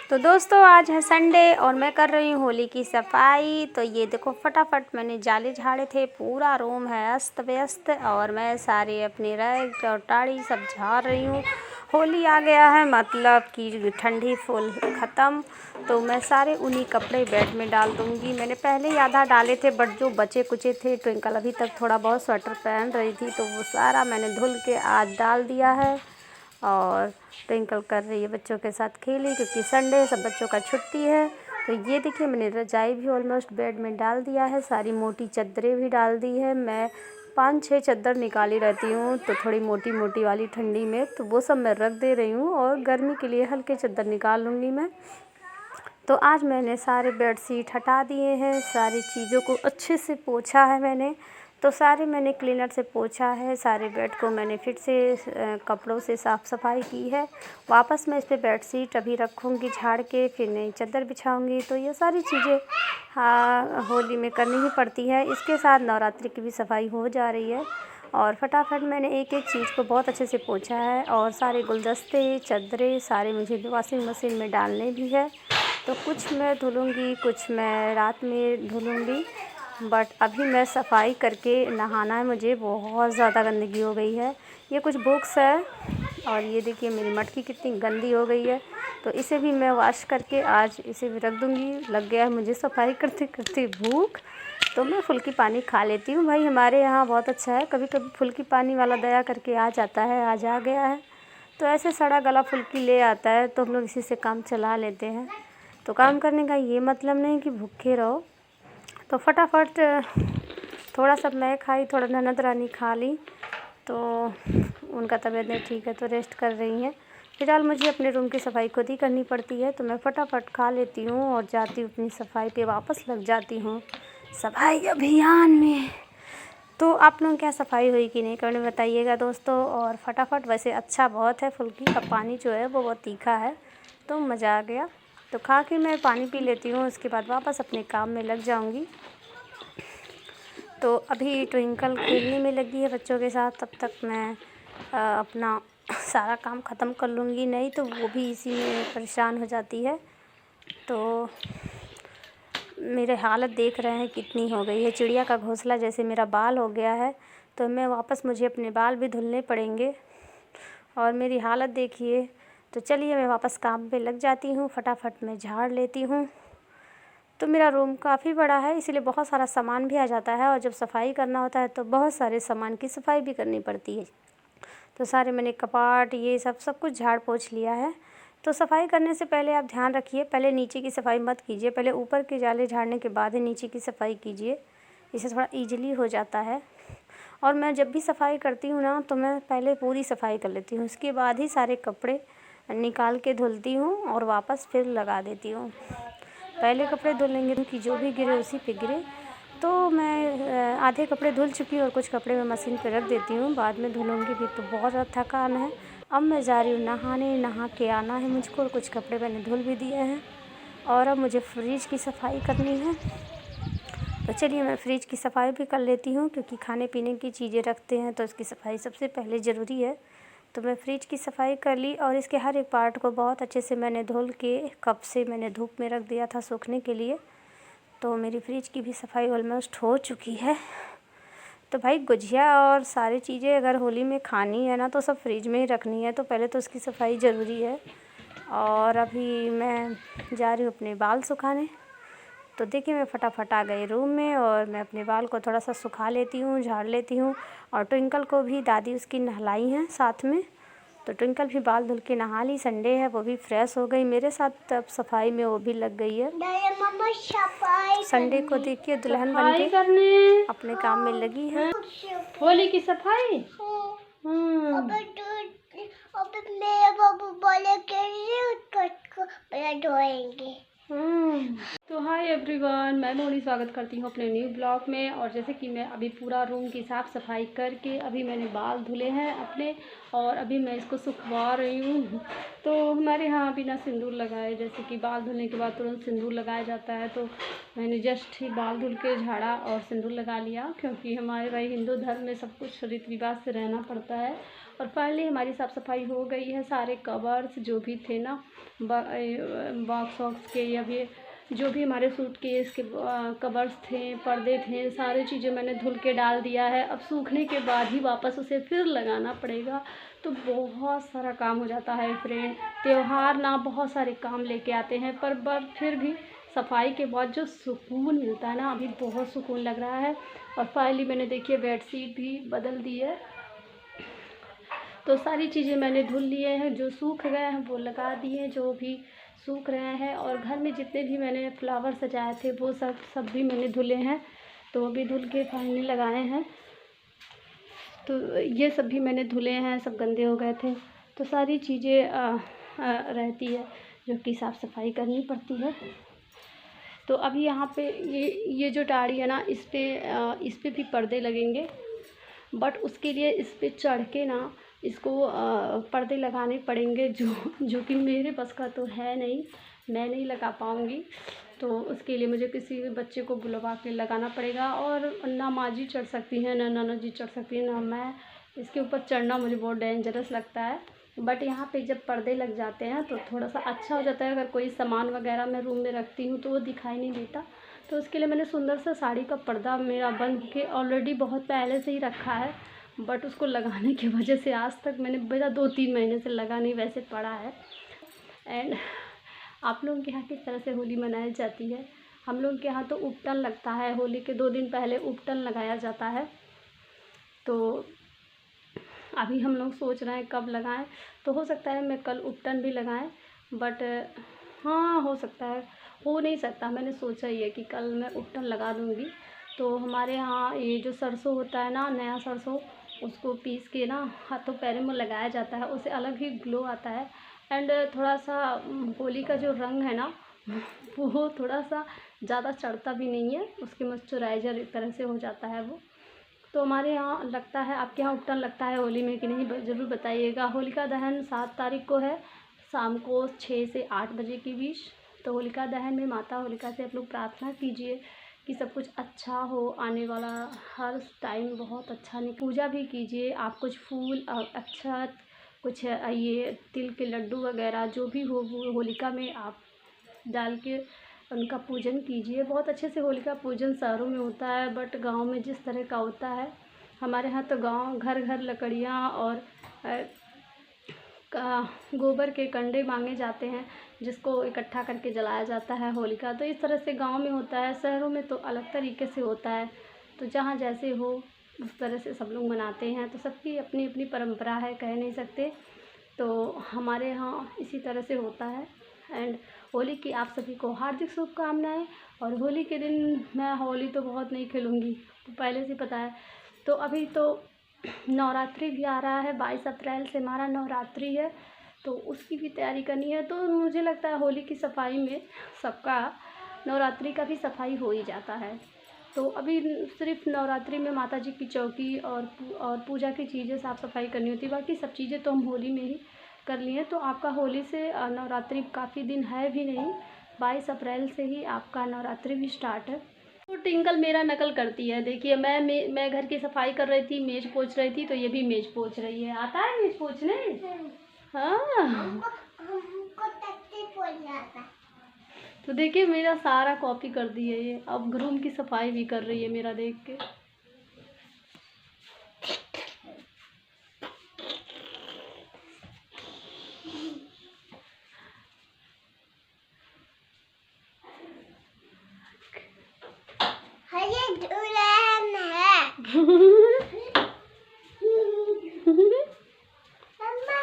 तो दोस्तों आज है संडे और मैं कर रही हूँ होली की सफाई। तो ये देखो फटाफट मैंने जाले झाड़े थे, पूरा रूम है अस्त व्यस्त और मैं सारे अपने रैक और टाड़ी सब झाड़ रही हूँ। होली आ गया है, मतलब कि ठंडी फुल ख़त्म, तो मैं सारे उन्हीं कपड़े बेड में डाल दूँगी। मैंने पहले ही आधा डाले थे, बट जो बचे कुचे थे, ट्विंकल अभी तक थोड़ा बहुत स्वेटर पहन रही थी, तो वो सारा मैंने धुल के आज डाल दिया है। और ट्विंकल कर रही है बच्चों के साथ खेली, क्योंकि संडे सब बच्चों का छुट्टी है। तो ये देखिए मैंने रजाई भी ऑलमोस्ट बेड में डाल दिया है, सारी मोटी चादरें भी डाल दी है। मैं 5-6 चादर निकाली रहती हूँ, तो थोड़ी मोटी मोटी वाली ठंडी में, तो वो सब मैं रख दे रही हूँ और गर्मी के लिए हल्के चादर निकाल लूँगी मैं। तो आज मैंने सारे बेडशीट हटा दिए हैं, सारी चीज़ों को अच्छे से पोंछा है मैंने। तो सारे मैंने क्लीनर से पोंछा है, सारे बेड को मैंने फिर से कपड़ों से साफ़ सफाई की है। वापस मैं इस पे बेडशीट अभी रखूँगी झाड़ के, फिर नई चादर बिछाऊँगी। तो ये सारी चीज़ें होली में करनी ही पड़ती है। इसके साथ नवरात्रि की भी सफाई हो जा रही है और फटाफट मैंने एक एक चीज़ को बहुत अच्छे से पोंछा है। और सारे गुलदस्ते, चादरें सारे मुझे वॉशिंग मशीन में डालने भी है। तो कुछ मैं धुलूँगी, कुछ मैं रात में धुलूँगी, बट अभी मैं सफाई करके नहाना है मुझे। बहुत ज़्यादा गंदगी हो गई है। ये कुछ बुक्स है और ये देखिए मेरी मटकी कितनी गंदी हो गई है, तो इसे भी मैं वॉश करके आज इसे भी रख दूँगी। लग गया है मुझे सफाई करते करते भूख, तो मैं फुल्की पानी खा लेती हूँ। भाई हमारे यहाँ बहुत अच्छा है, कभी कभी फुल्की पानी वाला दया करके आ जाता है, आज आ गया है। तो ऐसे सड़ा गला फुल्की ले आता है, तो हम लोग इसी से काम चला लेते हैं। तो काम करने का ये मतलब नहीं कि भूखे रहो। तो फटाफट थोड़ा सा मैं खाई, थोड़ा ननद रानी खा ली, तो उनका तबीयत नहीं ठीक है तो रेस्ट कर रही हैं। फिलहाल मुझे अपने रूम की सफाई खुद ही करनी पड़ती है, तो मैं फटाफट खा लेती हूँ और जाती हूँ अपनी सफाई पे, वापस लग जाती हूँ सफाई अभियान में। तो आप लोग क्या सफाई हुई कि नहीं कमेंट में बताइएगा दोस्तों। और फटाफट वैसे अच्छा बहुत है, फुल्की का पानी जो है वो बहुत तीखा है, तो मज़ा आ गया। तो खा के मैं पानी पी लेती हूँ, उसके बाद वापस अपने काम में लग जाऊँगी। तो अभी ट्विंकल खेलने में लगी है बच्चों के साथ, तब तक मैं अपना सारा काम ख़त्म कर लूँगी, नहीं तो वो भी इसी में परेशान हो जाती है। तो मेरे हालत देख रहे हैं कितनी हो गई है, चिड़िया का घोंसला जैसे मेरा बाल हो गया है। तो मैं वापस मुझे अपने बाल भी धुलने पड़ेंगे और मेरी हालत देखिए। तो चलिए मैं वापस काम पे लग जाती हूँ, फटाफट मैं झाड़ लेती हूँ। तो मेरा रूम काफ़ी बड़ा है, इसलिए बहुत सारा सामान भी आ जाता है, और जब सफाई करना होता है तो बहुत सारे सामान की सफाई भी करनी पड़ती है। तो सारे मैंने कपाट ये सब कुछ झाड़ पोंछ लिया है। तो सफाई करने से पहले आप ध्यान रखिए, पहले नीचे की सफाई मत कीजिए, पहले ऊपर के जाले झाड़ने के बाद ही नीचे की सफाई कीजिए, इससे थोड़ा ईजिली हो जाता है। और मैं जब भी सफाई करती हूँ ना, तो मैं पहले पूरी सफाई कर लेती हूँ, उसके बाद ही सारे कपड़े निकाल के धुलती हूँ और वापस फिर लगा देती हूँ। पहले कपड़े धुलेंगे कि जो भी गिरे उसी पे गिरे। तो मैं आधे कपड़े धुल चुकी हूँ और कुछ कपड़े मैं मशीन पे रख देती हूँ, बाद में धुलूँगी भी। तो बहुत ज़्यादा थकान है। अब मैं जा रही हूँ नहाने, नहा के आना है मुझको, और कुछ कपड़े मैंने धुल भी दिए हैं। और अब मुझे फ्रिज की सफाई करनी है, तो चलिए मैं फ्रिज की सफाई भी कर लेती हूँ, क्योंकि खाने पीने की चीज़ें रखते हैं तो इसकी सफाई सबसे पहले ज़रूरी है। तो मैं फ्रिज की सफाई कर ली और इसके हर एक पार्ट को बहुत अच्छे से मैंने धुल के कप से मैंने धूप में रख दिया था सूखने के लिए। तो मेरी फ्रिज की भी सफाई ऑलमोस्ट हो चुकी है। तो भाई गुजिया और सारी चीज़ें अगर होली में खानी है ना, तो सब फ्रिज में ही रखनी है, तो पहले तो उसकी सफाई ज़रूरी है। और अभी मैं जा रही हूँ अपने बाल सुखाने। तो देखिए मैं फटाफट आ गई रूम में और मैं अपने बाल को थोड़ा सा सुखा लेती हूँ, झाड़ लेती हूँ। और ट्विंकल को भी दादी उसकी नहलाई हैं साथ में, तो ट्विंकल भी बाल धुल के नहा ली, संडे है, वो भी फ्रेश हो गई मेरे साथ। अब सफाई में वो भी लग गई है। संडे को देखिए दुल्हन बन के अपने काम में लगी है। होली की सफाई। अबे मेरे बाबू बोले कि उसको धोएंगे। तो हाय एवरीवन, मैं मोनी स्वागत करती हूँ अपने न्यू ब्लॉग में। और जैसे कि मैं अभी पूरा रूम की साफ़ सफाई करके अभी मैंने बाल धुले हैं अपने, और अभी मैं इसको सुखवा रही हूँ। तो हमारे यहाँ बिना सिंदूर लगाए, जैसे कि बाल धुलने के बाद तुरंत सिंदूर लगाया जाता है, तो मैंने जस्ट ही बाल धुल के झाड़ा और सिंदूर लगा लिया, क्योंकि हमारे भाई हिंदू धर्म में सब कुछ रीति रिवाज से रहना पड़ता है। और फाइनली हमारी साफ़ सफाई हो गई है। सारे कवर्स जो भी थे ना, बॉक्स वॉक्स के या भी जो भी हमारे सूटकेस के कवर्स थे, पर्दे थे, सारी चीज़ें मैंने धुल के डाल दिया है। अब सूखने के बाद ही वापस उसे फिर लगाना पड़ेगा, तो बहुत सारा काम हो जाता है फ्रेंड। त्योहार ना बहुत सारे काम लेके आते हैं, पर फिर भी सफाई के बाद जो सुकून मिलता है ना, अभी बहुत सुकून लग रहा है। और फाइनली मैंने देखिए बेडशीट भी बदल दी है, तो सारी चीज़ें मैंने धुल लिए हैं। जो सूख गए हैं वो लगा दिए, जो भी सूख रहे हैं। और घर में जितने भी मैंने फ्लावर सजाए थे वो सब भी मैंने धुले हैं, तो वो भी धुल के फाइनली लगाए हैं। तो ये सब भी मैंने धुले हैं, सब गंदे हो गए थे। तो सारी चीज़ें रहती है जो कि साफ़ सफाई करनी पड़ती है। तो अभी यहाँ पे ये जो टाड़ी है ना, इस पे भी पर्दे लगेंगे, बट उसके लिए इस पे चढ़ के ना इसको पर्दे लगाने पड़ेंगे, जो कि मेरे बस का तो है नहीं, मैं नहीं लगा पाऊँगी। तो उसके लिए मुझे किसी बच्चे को बुलवा के लगाना पड़ेगा। और ना माँ जी चढ़ सकती हैं, ना नाना जी चढ़ सकती हैं, ना मैं। इसके ऊपर चढ़ना मुझे बहुत डेंजरस लगता है। बट यहाँ पे जब पर्दे लग जाते हैं तो थोड़ा सा अच्छा हो जाता है। अगर कोई सामान वगैरह मैं रूम में रखती हूँ तो वो दिखाई नहीं देता। तो उसके लिए मैंने सुंदर सा साड़ी का पर्दा मेरा बन के ऑलरेडी बहुत पहले से ही रखा है, बट उसको लगाने की वजह से आज तक मैंने मेरा 2-3 महीने से लगा नहीं, वैसे पड़ा है। एंड आप लोगों के यहाँ किस तरह से होली मनाई जाती है? हम लोग के यहाँ तो उपटन लगता है, होली के 2 दिन पहले उपटन लगाया जाता है। तो अभी हम लोग सोच रहे हैं कब लगाएं, तो हो सकता है मैं कल उपटन भी लगाएं, बट हाँ हो सकता है, हो नहीं सकता। मैंने सोचा ही है कि कल मैं उपटन लगा दूँगी। तो हमारे यहाँ ये जो सरसों होता है ना, नया सरसों, उसको पीस के ना हाथों पैरों में लगाया जाता है, उससे अलग ही ग्लो आता है। एंड थोड़ा सा होली का जो रंग है ना वो थोड़ा सा ज़्यादा चढ़ता भी नहीं है, उसके मॉइस्चराइज़र एक तरह से हो जाता है वो। तो हमारे यहाँ लगता है, आपके यहाँ उपटन लगता है होली में कि नहीं, ज़रूर बताइएगा। होलिका दहन 7 तारीख को है, शाम को 6 से 8 बजे के बीच। तो होलिका दहन में माता होलिका से आप लोग प्रार्थना कीजिए कि सब कुछ अच्छा हो, आने वाला हर टाइम बहुत अच्छा निकले। पूजा भी कीजिए, आप कुछ फूल अक्षत, कुछ ये तिल के लड्डू वगैरह जो भी हो वो होलिका में आप डाल के उनका पूजन कीजिए। बहुत अच्छे से होलिका पूजन शहरों में होता है, बट गांव में जिस तरह का होता है, हमारे यहाँ तो गांव घर घर लकड़ियाँ और गोबर के कंडे मांगे जाते हैं, जिसको इकट्ठा करके जलाया जाता है होलिका। तो इस तरह से गांव में होता है, शहरों में तो अलग तरीके से होता है। तो जहाँ जैसे हो उस तरह से सब लोग मनाते हैं, तो सबकी अपनी अपनी परंपरा है, कह नहीं सकते। तो हमारे यहाँ इसी तरह से होता है। एंड होली की आप सभी को हार्दिक शुभकामनाएं। और होली के दिन मैं होली तो बहुत नहीं खेलूँगी, पहले से पता है। तो अभी तो नवरात्रि भी आ रहा है, 22 अप्रैल से हमारा नवरात्रि है, तो उसकी भी तैयारी करनी है। तो मुझे लगता है होली की सफाई में सबका नवरात्रि का भी सफाई हो ही जाता है। तो अभी सिर्फ नवरात्रि में माता जी की चौकी और पूजा की चीज़ें साफ़ सफाई करनी होती है, बाकी सब चीज़ें तो हम होली में ही कर लिए। तो आपका होली से नवरात्रि काफ़ी दिन है भी नहीं, 22 अप्रैल से ही आपका नवरात्रि भी स्टार्ट है। तो टिंकल मेरा नकल करती है, देखिए मैं घर की सफाई कर रही थी, मेज पोंछ रही थी, तो ये भी मेज पोंछ रही है। आता है मेज पोंछने? हाँ, हमको तख्ती पोंछना आता है। तो देखिए मेरा सारा कॉपी कर दी है ये, अब रूम की सफाई भी कर रही है मेरा देख के। ये दुल्हन है। मम्मा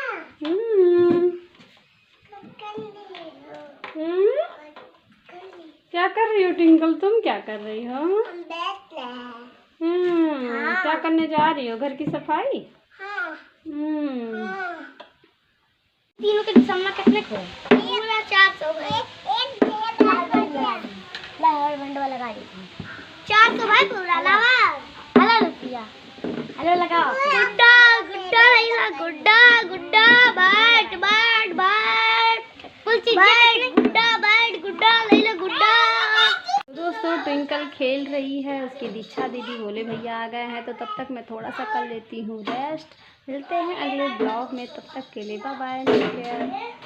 क्या कर रही हो टिंकल, तुम क्या कर रही हो? हम बैठ रहे हैं। हाँ। क्या करने जा रही हो, घर की सफाई? हाँ। हाँ। तीनों के सामना कितने को? पूरा 400 भाई। एक बंड वाला गाड़ी 400 भाई पूरा लावा। हेलो रुपया, हेलो लगाओ। गुड्डा गुड्डा लैला गुड्डा गुड्डा बैठ बैठ बैठ कुल चीज़ गुड्डा बैठ गुड्डा लैला गुड्डा। दोस्तों ट्विंकल आजकल खेल रही है। उसकी दीक्षा दीदी भोले भैया आ गए हैं, तो तब तक मैं थोड़ा सा कर लेती हूँ रेस्ट। मिलते हैं अगले ब्लॉग में, तब तक के लिए बाय बाय, टेक केयर।